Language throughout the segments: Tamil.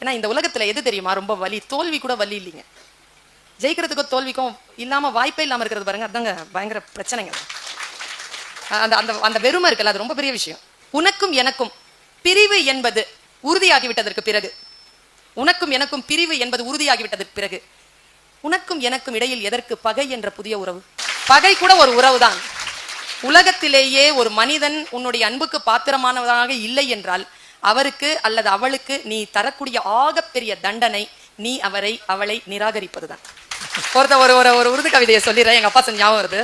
ஏன்னா இந்த உலகத்துல எது தெரியுமா ரொம்ப வலி? தோல்வி கூட வலி இல்லைங்க. ஜெயிக்கிறதுக்கும் தோல்விக்கும் இல்லாம வாய்ப்பே இல்லாம இருக்கிறது பாருங்க, அதாங்க பயங்கர பிரச்சனைங்க. அந்த அந்த அந்த வெறுமை இருக்குல்ல, அது ரொம்ப பெரிய விஷயம். உனக்கும் எனக்கும் பிரிவு என்பது உறுதியாகிவிட்டதற்கு பிறகு, உனக்கும் எனக்கும் பிரிவு என்பது உறுதியாகிவிட்டதற்கு பிறகு, உனக்கும் எனக்கும் இடையில் எதற்கு பகை என்ற புதிய உறவு? பகை கூட ஒரு உறவுதான். உலகத்திலேயே ஒரு மனிதன் உன்னுடைய அன்புக்கு பாத்திரமானவராக இல்லை என்றால் அவருக்கு அல்லது அவளுக்கு நீ தரக்கூடிய ஆகப்பெரிய தண்டனை நீ அவளை நிராகரிப்பதுதான். ஒரு ஒரு உருது கவிதையை சொல்லிடுறேன், எங்க அப்பா சொன்ன ஞாபகம் வருது.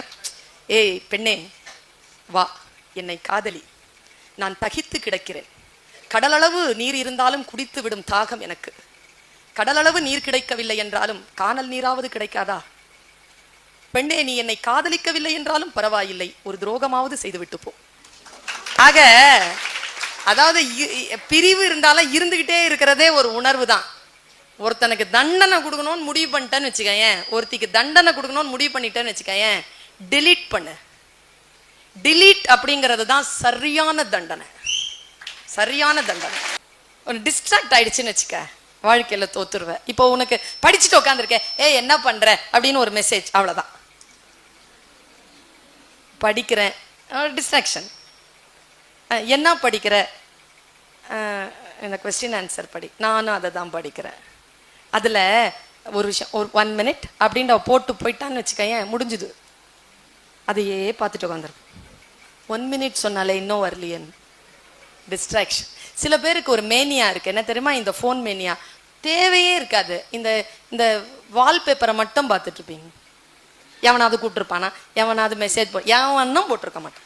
ஏய் பெண்ணே வா, என்னை காதலி, நான் தகித்து கிடக்கிறேன். கடலளவு நீர் இருந்தாலும் குடித்து விடும் தாகம் எனக்கு. கடலளவு நீர் கிடைக்கவில்லை என்றாலும் காணல் நீராவது கிடைக்காதா? பெண்ணே, நீ என்னை காதலிக்கவில்லை என்றாலும் பரவாயில்லை, ஒரு துரோகமாவது செய்துவிட்டு போ. ஆக அதாவது பிரிவு இருந்தாலும் இருந்துகிட்டே இருக்கிறதே ஒரு உணர்வு தான். ஒருத்தனுக்கு தண்டனை கொடுக்கணும்னு முடிவு பண்ணிட்டேன்னு வச்சுக்கேன், ஒருத்திக்கு தண்டனை கொடுக்கணும்னு முடிவு பண்ணிட்டேன்னு வச்சுக்கேன், டிலீட் பண்ணு. டிலீட் அப்படிங்கிறது தான் சரியான தண்டனை. சரியான தண்டனை. ஒரு டிஸ்ட்ராக்ட் ஆயிடுச்சுன்னு வச்சுக்க, வாழ்க்கையில தோத்துருவேன். இப்போ உனக்கு படிச்சுட்டு உட்காந்துருக்க, என்ன பண்ற அப்படின்னு ஒரு மெசேஜ், அவ்வளவுதான். படிக்கிறேன், டிஸ்ட்ராக்ஷன். என்ன படிக்கிற? இந்த கொஸ்டின் ஆன்சர் படி. நானும் அதை தான் படிக்கிறேன். அதில் ஒரு விஷயம், ஒரு 1 minute அப்படின்னு போட்டு போயிட்டான்னு வச்சுக்கேன், முடிஞ்சுது. அதையே பார்த்துட்டு உட்காந்துருக்கும். 1 minute சொன்னாலே இன்னும் வரலையேன்னு டிஸ்ட்ராக்ஷன். சில பேருக்கு ஒரு மேனியா இருக்கு, என்ன தெரியுமா? இந்த ஃபோன் மேனியா. தேவையே இருக்காது. இந்த இந்த வால்பேப்பரை மட்டும் பார்த்துட்டு இருப்பீங்க. எவனாவது கூப்பிட்டுருப்பானா, எவனாவது மெசேஜ் எவனும் போட்டிருக்க மாட்டான்.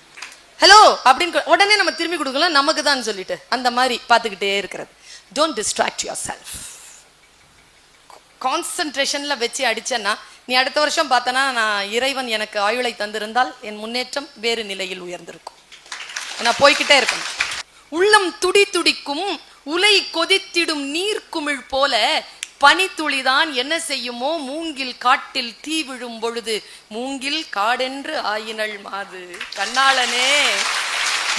ஹலோ அப்படின்னு உடனே நம்ம திரும்பி கொடுக்கலாம், நமக்கு தான் சொல்லிட்டு அந்த மாதிரி பார்த்துக்கிட்டே இருக்கிறது. Don't distract yourself. கான்சன்ட்ரேஷன்ல வச்சு அடிச்சேன்னா நீ அடுத்த வருஷம் பார்த்தனா, நான் இறைவன் எனக்கு ஆயுளை தந்திருந்தால் என் முன்னேற்றம் வேறு நிலையில் உயர்ந்திருக்கும். நான் போய்கிட்டே இருக்கணும். உள்ளம் துடி துடிக்கும், உலை கொதித்திடும் நீர்க்குமிழ் போல பனித்துளிதான் என்ன செய்யுமோ, மூங்கில் காட்டில் தீ விழும் பொழுது மூங்கில் காடென்று ஆயினள் மாது. கண்ணாளனே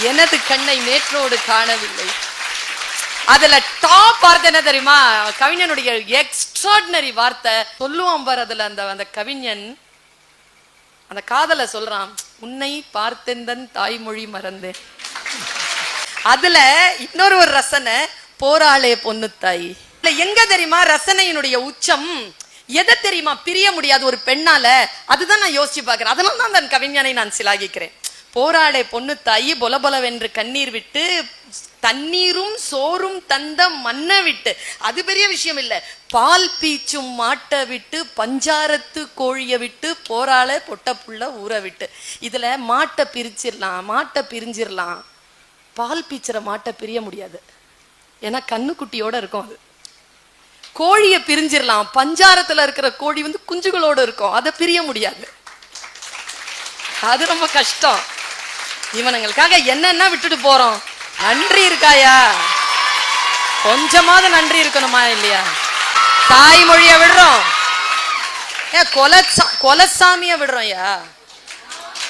எனது கண்ணை நேற்றோடு காணவில்லை. அதுல டாப் வார்த்தை என்ன தெரியுமா? கவிஞனுடைய எக்ஸ்ட்ராடினரி வார்த்தை சொல்லுவான் பார். அதுல அந்த கவிஞன் அந்த காதல சொல்றான், உன்னை பார்த்தெந்தன் தாய்மொழி மறந்தேன். அதுல இன்னொரு ஒரு ரசனை, போராளே பொண்ணு தாய். எங்க தெரியுமா ரசனையினுடைய உச்சம்? எதை தெரியுமா? பிரிய முடியாது ஒரு பெண்ணால. அதுதான் நான் யோசிச்சு பாக்குறேன். அதனால தான் அந்த கவிஞனை நான் சிலாகிக்கிறேன். போராளே பொண்ணு தாயி பொலபொலவென்று கண்ணீர் விட்டு தண்ணீரும் சோறும் தந்த மண்ணை விட்டு, அது பெரிய விஷயம் இல்ல, பால் பீச்சும் மாட்டை விட்டு பஞ்சாரத்து கோழிய விட்டு போராள பொட்ட புள்ள ஊற விட்டு. இதுல மாட்டை பிரிஞ்சிடலாம், பால் பீச்சுற மாட்டை பிரிய முடியாது, ஏன்னா கண்ணுக்குட்டியோட இருக்கும். அது கோழியை பிரிஞ்சிடலாம், பஞ்சாரத்துல இருக்கிற கோழி குஞ்சுகளோட இருக்கும், அதை பிரிய முடியாது. அது ரொம்ப கஷ்டம். இவனுங்களுக்காக என்னென்ன விட்டுட்டு போறோம். நன்றி இருக்காயா? கொஞ்சமாவது நன்றி இருக்கணுமா இல்லையா? தாய்மொழிய விடுறோம், கொலசாமிய விடுறோம்யா.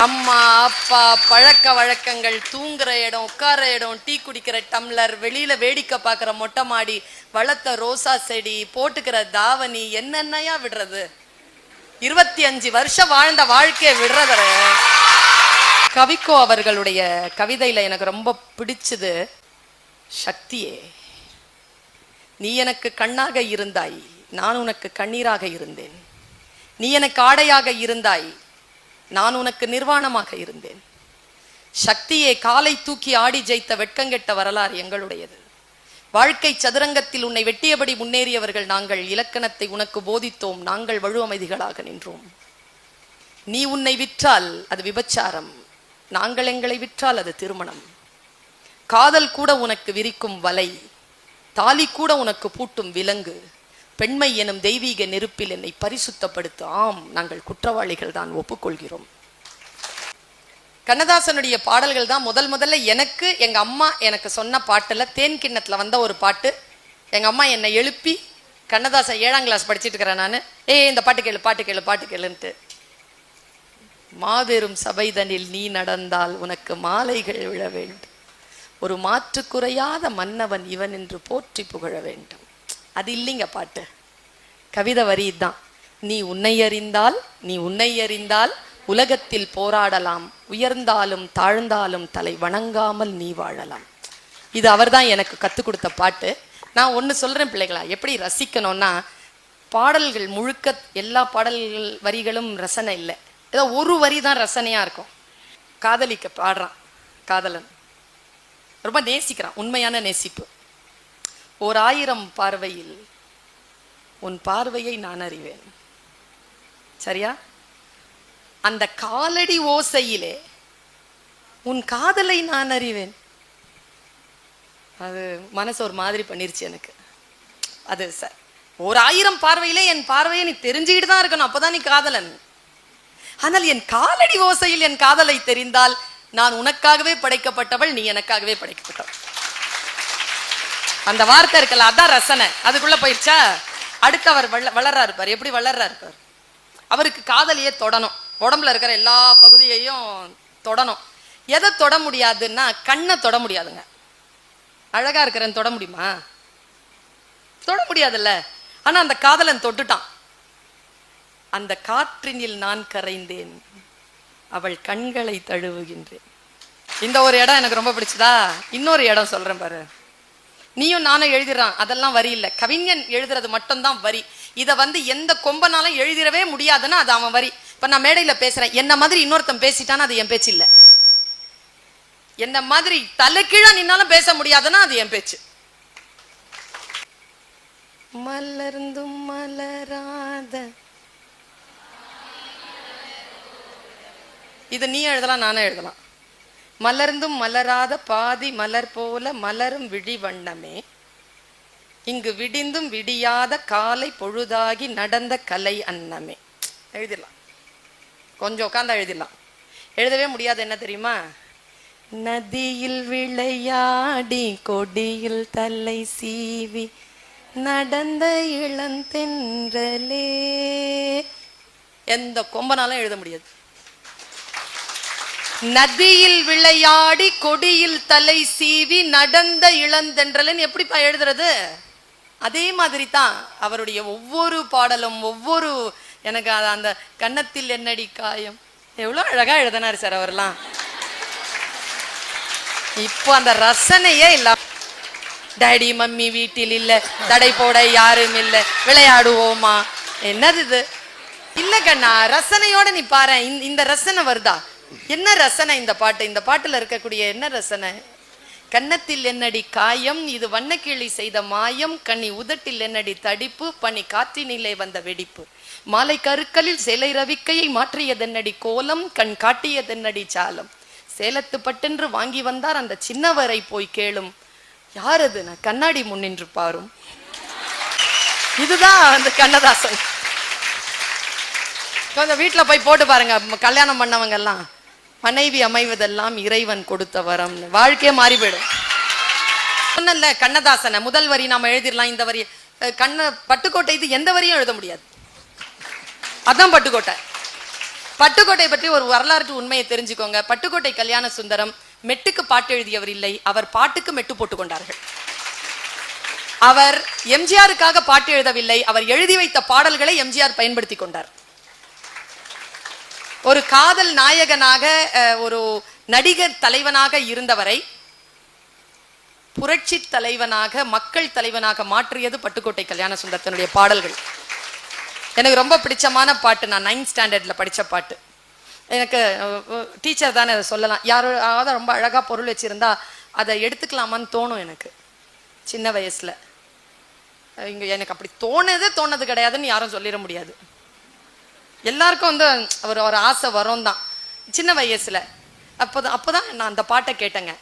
அம்மா அப்பா, பழக்க வழக்கங்கள், தூங்குற இடம், உட்கார இடம், டீ குடிக்கிற டம்ளர், வெளியில வேடிக்கை பார்க்குற மொட்டை மாடி, வளர்த்த ரோசா செடி, போட்டுக்கிற தாவணி, என்னென்னையா விடுறது? 25 வருஷம் வாழ்ந்த வாழ்க்கையை விடுறத. கவிக்கோ அவர்களுடைய கவிதையில எனக்கு ரொம்ப பிடிச்சது, சக்தியே நீ எனக்கு கண்ணாக இருந்தாய், நான் உனக்கு கண்ணீராக இருந்தேன். நீ எனக்கு ஆடையாக இருந்தாய், நான் உனக்கு நிர்வாணமாக இருந்தேன். சக்தியே காலை தூக்கி ஆடி ஜெயித்த வெட்கங்கெட்ட வரலாறு எங்களுடையது. வாழ்க்கை சதுரங்கத்தில் உன்னை வெட்டியபடி முன்னேறியவர்கள் நாங்கள். இலக்கணத்தை உனக்கு போதித்தோம், நாங்கள் வழுவமைதிகளாக நின்றோம். நீ உன்னை விற்றால் அது விபச்சாரம், நாங்கள் எங்களை விற்றால் அது திருமணம். காதல் கூட உனக்கு விரிக்கும் வலை, தாலி கூட உனக்கு பூட்டும் விலங்கு. பெண்மை எனும் தெய்வீக நெருப்பில் என்னை பரிசுத்தப்படுத்த. ஆம், நாங்கள் குற்றவாளிகள் தான், ஒப்புக்கொள்கிறோம். கண்ணதாசனுடைய பாடல்கள் தான் முதல்ல எனக்கு எங்க அம்மா எனக்கு சொன்ன பாட்டுல தேன் கிண்ணத்துல வந்த ஒரு பாட்டு. எங்க அம்மா என்னை எழுப்பி, கண்ணதாசன் 7ஆம் கிளாஸ் படிச்சுட்டு இருக்கிறேன் நான், இந்த பாட்டு கேளுன்ட்டு, மாபெரும் சபைதனில் நீ நடந்தால் உனக்கு மாலைகள் விழ வேண்டும், ஒரு மாற்று குறையாத மன்னவன் இவன் என்று போற்றி புகழ வேண்டும். அது இல்லைங்க பாட்டு. கவிதை வரி தான். நீ உன்னை அறிந்தால் உலகத்தில் போராடலாம், உயர்ந்தாலும் தாழ்ந்தாலும் தலை வணங்காமல் நீ வாழலாம். இது அவர் தான் எனக்கு கற்றுக் கொடுத்த பாட்டு. நான் ஒன்று சொல்கிறேன் பிள்ளைகளா, எப்படி ரசிக்கணும்னா, பாடல்கள் முழுக்க எல்லா பாடல்கள் வரிகளும் ரசனை இல்லை, ஏதோ ஒரு வரி தான் ரசனையாக இருக்கும். காதலிக்க பாடுறான் காதலன், ரொம்ப நேசிக்கிறான், உண்மையான நேசிப்பு. 1000 பார்வையில் உன் பார்வையை நான் அறிவேன். சரியா? அந்த காலடி ஓசையிலே உன் காதலை நான் அறிவேன். அது மனசு ஒரு மாதிரி பண்ணிருச்சு எனக்கு. அது 1000 பார்வையிலே என் பார்வையை நீ தெரிஞ்சுக்கிட்டு தான் இருக்கணும், அப்பதான் நீ காதலன். ஆனால் என் காலடி ஓசையில் என் காதலை தெரிந்தால் நான் உனக்காகவே படைக்கப்பட்டவள், நீ எனக்காகவே படைக்கப்பட்டவள். அந்த வார்த்தை இருக்கல, அதான் ரசனை. அதுக்குள்ள போயிடுச்சா? அடுத்து அவர் வளர்றா இருப்பார். எப்படி வளர்றா இருப்பார்? அவருக்கு காதலியே தொடணும், உடம்புல இருக்கிற எல்லா பகுதியையும் தொடணும். எதை தொட முடியாதுன்னா கண்ணை தொட முடியாதுங்க. அழகா இருக்கிறேன்னு தொட முடியுமா? தொட முடியாதுல்ல. ஆனா அந்த காதலன் தொட்டுட்டான். அந்த காற்றினில் நான் கரைந்தேன், அவள் கண்களை தழுவுகின்றேன். இந்த ஒரு இடம் எனக்கு ரொம்ப பிடிச்சதா. இன்னொரு இடம் சொல்றேன் பாரு. நீயும் நானும் எழுதிறான், அதெல்லாம் வரி இல்லை. கவிஞன் எழுதுறது மட்டும்தான் வரி. இதை எந்த கொம்பனாலும் எழுதிடவே முடியாதுன்னா அது அவன் வரி. இப்ப நான் மேடையில பேசுறேன், என்ன மாதிரி இன்னொருத்தன் பேசிட்டானா அது என் பேச்சு இல்லை. என்ன மாதிரி தலைக்கீழா நின்னாலும் பேச முடியாதுன்னா அது என் பேச்சு. மலர்ந்தும் மலராத, இது நீ எழுதலாம், நானே எழுதலாம். மலர்ந்தும் மலராத பாதி மலர் போல மலரும் விழி வண்ணமே, இங்கு விடிந்தும் விடியாத காலை பொழுதாகி நடந்த கலை அன்னமே. எழுதிடலாம், கொஞ்சம் உட்கார்ந்தா எழுதிடலாம். எழுதவே முடியாது என்ன தெரியுமா? நதியில் விளையாடி கொடியில் தலை சீவி நடந்த இளந்தென்றலே. எந்த கொம்பனாலும் எழுத முடியாது. நதியில் விளையாடி கொடியில் தலை சீவி நடந்த இளந்தென்றலன்னு எப்படிப்பா எழுதுறது? அதே மாதிரி தான் அவருடைய ஒவ்வொரு பாடலும். ஒவ்வொரு எனக்கு அந்த கன்னத்தில் என்னடி காயம் எவ்வளோ அழகா எழுதினாரு சார் அவர்லாம். இப்போ அந்த ரசனையே இல்ல. டாடி மம்மி வீட்டில் இல்ல, தடை போட யாரும் இல்ல, விளையாடுவோமா, என்னது இது? இல்ல கண்ணா, ரசனையோட நீ பாரு. இந்த ரசனை வருதா? என்ன ரசனை இந்த பாட்டு? இந்த பாட்டுல இருக்கக்கூடிய என்ன ரசனை? கன்னத்தில் என்னடி காயம், இது வண்ணக்கிளி செய்த மாயம், கண்ணி உதட்டில் என்னடி தடிப்பு, பனி காற்றினிலே வந்த வெடிப்பு, மாலை கருக்களில் சேலை ரவிக்கையை மாற்றியதென்னடி கோலம், கண் காட்டியதென்னடி சாலம், சேலத்து பட்டென்று வாங்கி வந்தார் அந்த சின்னவரை போய் கேளும், யார் அது? நான் கண்ணாடி முன்னின்று பாரும். இதுதான் அந்த கண்ணதாசன். கொஞ்சம் வீட்டுல போய் போட்டு பாருங்க. கல்யாணம் பண்ணவங்க எல்லாம் மனைவி அமைவதெல்லாம் இறைவன் கொடுத்த வரம், வாழ்க்கையே மாறி போயிடும். சொன்னல கண்ணதாசனை முதல் வரி நாம எழுதிடலாம். இந்த வரி பட்டுக்கோட்டை, இது எந்த வரியும் எழுத முடியாது. அதான் பட்டுக்கோட்டை. பட்டுக்கோட்டை பற்றி ஒரு வரலாற்று உண்மையை தெரிஞ்சுக்கோங்க. பட்டுக்கோட்டை கல்யாண சுந்தரம் மெட்டுக்கு பாட்டு எழுதியவர் இல்லை, அவர் பாட்டுக்கு மெட்டு போட்டுக் கொண்டார்கள். அவர் எம்ஜிஆருக்காக பாட்டு எழுதவில்லை, அவர் எழுதி வைத்த பாடல்களை எம்ஜிஆர் பயன்படுத்தி கொண்டார். ஒரு காதல் நாயகனாக, ஒரு நடிகர் தலைவனாக இருந்தவரை புரட்சி தலைவனாக, மக்கள் தலைவனாக மாற்றியது பட்டுக்கோட்டை கல்யாண சுந்தரத்தினுடைய பாடல்கள். எனக்கு ரொம்ப பிடிச்சமான பாட்டு. நான் 9th ஸ்டாண்டர்ட்ல படிச்ச பாட்டு. எனக்கு டீச்சர் தானே அதை சொல்லலாம். யாராவது ரொம்ப அழகா பொருள் வச்சிருந்தா அதை எடுத்துக்கலாமான்னு தோணும் எனக்கு சின்ன வயசுல. இங்க எனக்கு அப்படி தோணது கிடையாதுன்னு யாரும் சொல்லிட முடியாது. எல்லாருக்கும் ஒரு ஆசை வரும் தான் சின்ன வயசுல. அப்போதான் நான் அந்த பாட்டை கேட்டேங்க.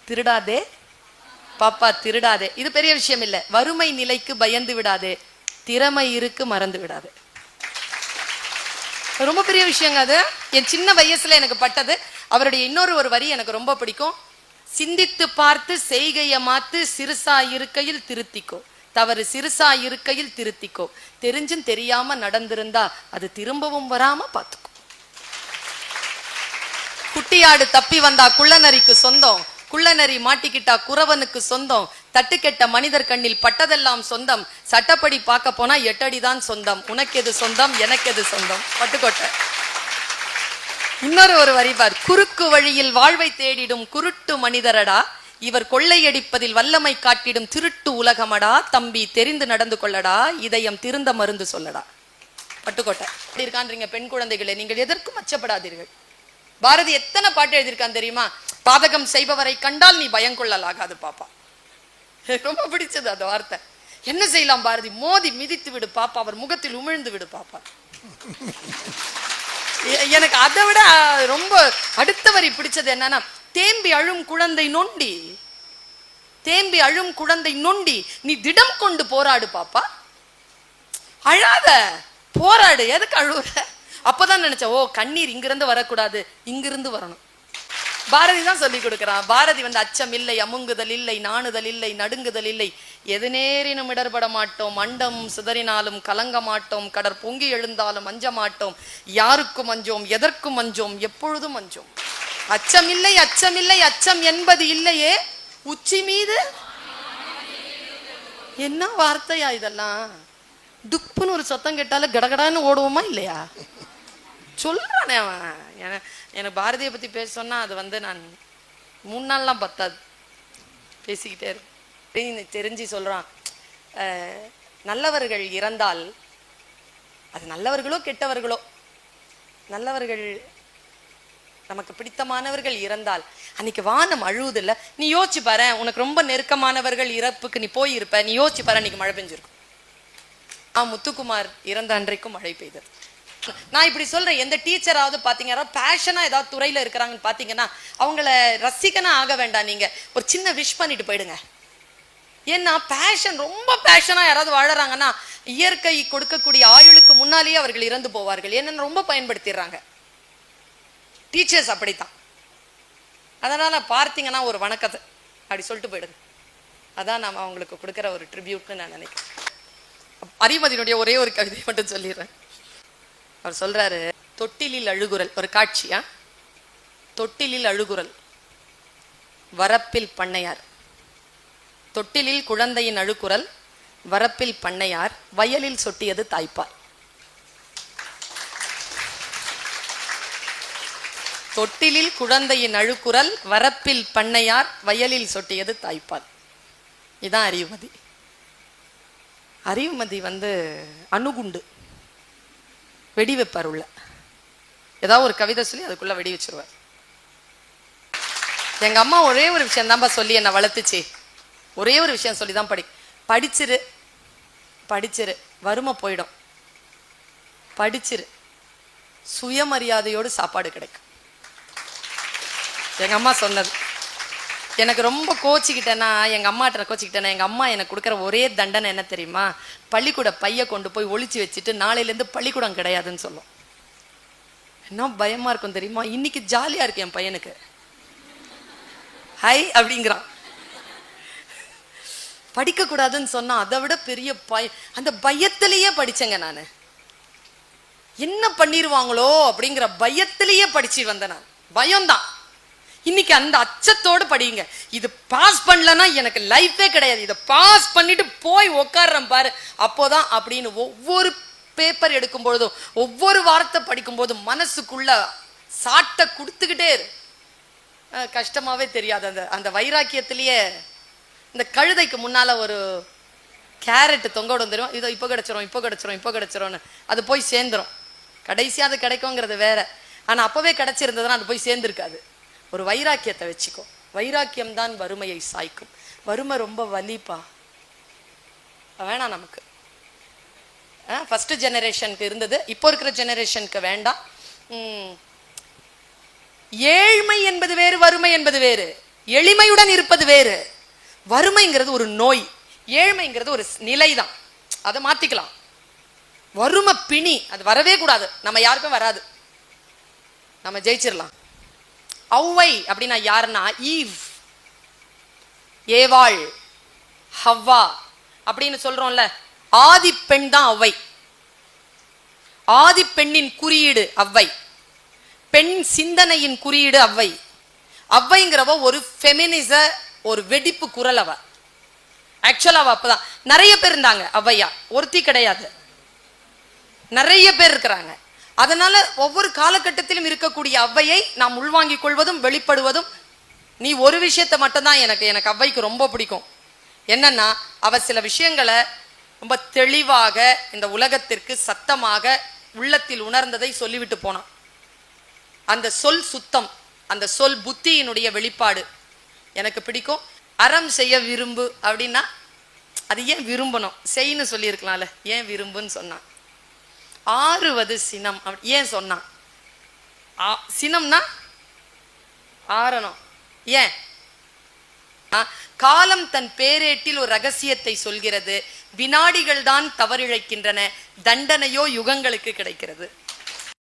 திருடாதே பாப்பா திருடாதே, இது பெரிய விஷயம் இல்லை. வறுமை நிலைக்கு பயந்து விடாதே, திறமை இருக்கு மறந்து விடாதே. ரொம்ப பெரிய விஷயங்க அது. என் சின்ன வயசுல எனக்கு பட்டது. அவருடைய இன்னொரு வரி எனக்கு ரொம்ப பிடிக்கும். சிந்தித்து பார்த்து செய்கைய மாத்து, சிறுசா இருக்கையில் திருத்திக்கோ, தவறு சிறுசா இருக்கையில் திருத்திக்கோ, தெரிஞ்சும் தெரியாம நடந்திருந்தா அது திரும்பவும் வராம பார்த்துக்கோ. குட்டியாடு தப்பி வந்தா குள்ளநரிக்கு சொந்தம், குள்ளநரி மாட்டிக்கிட்டா குறவனுக்கு சொந்தம், தட்டுக்கெட்ட மனிதர் கண்ணில் பட்டதெல்லாம் சொந்தம், சட்டப்படி பார்க்க போனா 8 அடிதான் சொந்தம், உனக்கு எது சொந்தம் எனக்கு எது சொந்தம். பட்டுக்கோட்டை. இன்னொரு வரி பார், குறுக்கு வழியில் வாழ்வை தேடிடும் குருட்டு மனிதரடா, இவர் கொள்ளையடிப்பதில் வல்லமை காட்டிடும் திருட்டு உலகமடா, தம்பி தெரிந்து நடந்து கொள்ளடா, இதயம் திருந்த மருந்து சொல்லடா. பட்டுக்கோட்டை. எப்படி இருக்கான்றீங்க பெண் குழந்தைகளே, நீங்கள் எதற்கும் அச்சப்படாதீர்கள். பாரதி எத்தனை பாட்டு எழுதியிருக்கான் தெரியுமா? பாதகம் செய்பவரை கண்டால் நீ பயம் கொள்ளலாகாது பாப்பா. ரொம்ப பிடிச்சது அந்த வார்த்தை. என்ன செய்யலாம் பாரதி? மோதி மிதித்து விடு பாப்பா, அவர் முகத்தில் உமிழ்ந்து விடு பாப்பா. எனக்கு அதை விட ரொம்ப அடுத்த வரி பிடிச்சது என்னன்னா, தேம்பி அழும் குழந்தை நொண்டி, தேம்பி அழும் குழந்தை நொண்டி, நீ திடம் கொண்டு போராடு பாப்பா. அழாத, போராடு. எதுக்கு அழுவுற? அப்பதான் நினைச்சேன், ஓ கண்ணீர் இங்கிருந்து வரக்கூடாது, இங்கிருந்து வரணும். பாரதி தான் சொல்லி கொடுக்கிறான். பாரதி அச்சம் இல்லை, அமுங்குதல் இல்லை, நாணுதல் இல்லை, நடுங்குதல் இல்லை, எது நேரினும் இடர்பட மாட்டோம், மண்டம் சிதறினாலும் கலங்க மாட்டோம், கடற் பொங்கி எழுந்தாலும் அஞ்ச மாட்டோம், யாருக்கும் அஞ்சோம், எதற்கும் அஞ்சோம், எப்பொழுதும் அஞ்சோம். அச்சம் இல்லை, அச்சம் இல்லை, அச்சம் என்பது இல்லையே உச்சி மீது. என்ன வார்த்தையா இதெல்லாம்? துப்புன்னு ஒரு சத்தம் கேட்டாலும் கடகடான்னு ஓடுவோமா இல்லையா? சொல்றானே அவன். எனக்கு பாரதியை பத்தி பேச சொன்னா அது நான் 3 நாள்லாம் பத்தாது, பேசிக்கிட்டே இருப்பேன். தெரிஞ்சு சொல்றான், நல்லவர்கள் இறந்தால், அது நல்லவர்களோ கெட்டவர்களோ, நல்லவர்கள் நமக்கு பிடித்தமானவர்கள் இறந்தால் அன்னைக்கு வானம் அழுவுது இல்ல. நீ யோசிச்சு பாரு, உனக்கு ரொம்ப நெருக்கமானவர்கள் இறப்புக்கு நீ போயிருப்ப, நீ யோசிச்சு பாரு, அன்னைக்கு மழை பெஞ்சிருக்கும். முத்துக்குமார் இறந்த அன்றைக்கும் மழை பெய்தது. நான் இப்படி சொல்றேன், எந்த டீச்சராவது பாத்தீங்கன்னா பேஷனா ஏதாவது துறையில இருக்கிறாங்கன்னு பாத்தீங்கன்னா அவங்கள ரசிக்கனா ஆக வேண்டாம், நீங்க ஒரு சின்ன விஷ் பண்ணிட்டு போயிடுங்க. ஏன்னா பேஷன், ரொம்ப பேஷனா யாராவது வாழறாங்கன்னா இயற்கை கொடுக்கக்கூடிய ஆயுளுக்கு முன்னாலேயே அவர்கள் இறந்து போவார்கள். ஏன்னா ரொம்ப பயன்படுத்திடுறாங்க. டீச்சர்ஸ் அப்படித்தான். அதனால பார்த்தீங்கன்னா ஒரு வணக்கத்தை அப்படி சொல்லிட்டு போயிடுங்க. அதான் நாம அவங்களுக்கு கொடுக்குற ஒரு ட்ரிபியூட்னு நான் நினைக்கிறேன். அறிவுமதியினுடைய ஒரே ஒரு கவிதை மட்டும் சொல்லிடுறேன். அவர் சொல்றாரு, தொட்டிலில் அழுகுரல், ஒரு காட்சியா, தொட்டிலில் அழுகுரல் வரப்பில் பண்ணையார், தொட்டிலில் குழந்தையின் அழுகுரல் வரப்பில் பண்ணையார், வயலில் சொட்டியது தாய்ப்பால். தொட்டிலில் குழந்தையின் அழுகுரல் வரப்பில் பண்ணையார், வயலில் சொட்டியது தாய்ப்பால். இதான் அறிவுமதி. அறிவுமதி அணுகுண்டு வெடி வைப்பார் உள்ள. ஏதாவது ஒரு கவிதை சொல்லி அதுக்குள்ள வெடி வச்சிருவார். எங்க அம்மா ஒரே ஒரு விஷயம் தான்ப்பா சொல்லி என்னை வளர்த்துச்சு. ஒரே ஒரு விஷயம் சொல்லி தான் படிச்சிரு, படிச்சிரு, வறுமை போயிடும், படிச்சிரு, சுயமரியாதையோடு சாப்பாடு கிடைக்கும். எங்க அம்மா சொன்னது. எனக்கு ரொம்ப கோச்சிக்கிட்டேன்னா, எங்க அம்மாட்ட கோச்சிக்கிட்டேன்னா, எங்க அம்மா எனக்கு கொடுக்குற ஒரே தண்டனை என்ன தெரியுமா? பள்ளிக்கூட பைய கொண்டு போய் ஒளிச்சு வச்சுட்டு நாளையிலேருந்து பள்ளிக்கூடம் கிடையாதுன்னு சொல்லும். என்ன பயமா இருக்கும் தெரியுமா? இன்னைக்கு ஜாலியா இருக்கு என் பையனுக்கு, ஹை அப்படிங்கிறான். படிக்க கூடாதுன்னு சொன்னா அதை விட பெரிய அந்த பயத்திலேயே படிச்சேங்க நானு. என்ன பண்ணிருவாங்களோ அப்படிங்கிற பயத்திலேயே படிச்சு வந்தேன் நான். பயம்தான். இன்னைக்கு அந்த அச்சத்தோடு படிங்க. இது பாஸ் பண்ணலன்னா எனக்கு லைஃபே கிடையாது, இதை பாஸ் பண்ணிட்டு போய் உட்கார்றேன் பாரு, அப்போதான் அப்படின்னு ஒவ்வொரு பேப்பர் எடுக்கும் பொழுதும் ஒவ்வொரு வார்த்தை படிக்கும் போதும் மனசுக்குள்ள சாட்டை கொடுத்துக்கிட்டே இரு. கஷ்டமாவே தெரியாது. அந்த அந்த வைராக்கியத்திலேயே இந்த கழுதைக்கு முன்னால ஒரு கேரட் தொங்க விடும் தெரியும், இதோ இப்போ கிடைச்சிரும், இப்போ கிடைச்சிரும், இப்போ கிடைச்சிரும்னு அது போய் சேர்ந்துரும். கடைசியா அது கிடைக்குங்கிறது வேற. ஆனா அப்பவே கிடைச்சிருந்ததுன்னா அது போய் சேர்ந்துருக்காது. ஒரு வைராக்கியத்தை வச்சுக்கோ. வைராக்கியம் தான் வறுமையை சாய்க்கும். வறுமை ரொம்ப வலிப்பா, வேணாம் நமக்கு. ஃபர்ஸ்ட் ஜெனரேஷனுக்கு இருந்தது, இப்போ இருக்கிற ஜெனரேஷனுக்கு வேண்டாம். ஏழ்மை என்பது வேறு, வறுமை என்பது வேறு. எளிமையுடன் இருப்பது வேறு. வறுமைங்கிறது ஒரு நோய், ஏழ்மைங்கிறது ஒரு நிலைதான். அதை மாத்திக்கலாம். வறுமை பிணி, அது வரவே கூடாது, நம்ம யாருக்கும் வராது, நம்ம ஜெயிச்சிடலாம். ஔவை அப்படின்னா யாருன்னா ஈவ், ஏவாள், ஹவ்வா அப்படின்னு சொல்றோம்ல. ஆதி பெண் தான் ஔவை. ஆதி பெண்ணின் குறியீடு ஔவை. பெண் சிந்தனையின் குறியீடு ஔவை. ஔவைங்கிறவ ஒரு ஃபெமினிச, ஒரு வெடிப்பு குரல். அவ ஆக்சுவலா அவ அப்பதான் நிறைய பேர் இருந்தாங்க. ஔவையா ஒருத்தி கிடையாது, நிறைய பேர் இருக்கிறாங்க. அதனால ஒவ்வொரு காலகட்டத்திலும் இருக்கக்கூடிய ஔவையை நாம் உள்வாங்கிக் கொள்வதும் வெளிப்படுவதும். நீ ஒரு விஷயத்த மட்டும்தான் எனக்கு ஔவைக்கு ரொம்ப பிடிக்கும். என்னன்னா, அவ சில விஷயங்களை ரொம்ப தெளிவாக இந்த உலகத்திற்கு சத்தமாக உள்ளத்தில் உணர்ந்ததை சொல்லிவிட்டு போனான். அந்த சொல் சுத்தம், அந்த சொல் புத்தியினுடைய வெளிப்பாடு எனக்கு பிடிக்கும். அறம் செய்ய விரும்பு அப்படின்னா அது ஏன் விரும்பணும், செய்யு சொல்லியிருக்கலாம்ல, ஏன் விரும்புன்னு சொன்னான். ஆறுவது சினம் ஏன் சொன்னான்? சினம்னா ஆறணும். ஏன்? காலம் தன் பேரேட்டில் ஒரு ரகசியத்தை சொல்கிறது. வினாடிகள் தான் தவறிழைக்கின்றன, தண்டனையோ யுகங்களுக்கு கிடைக்கிறது.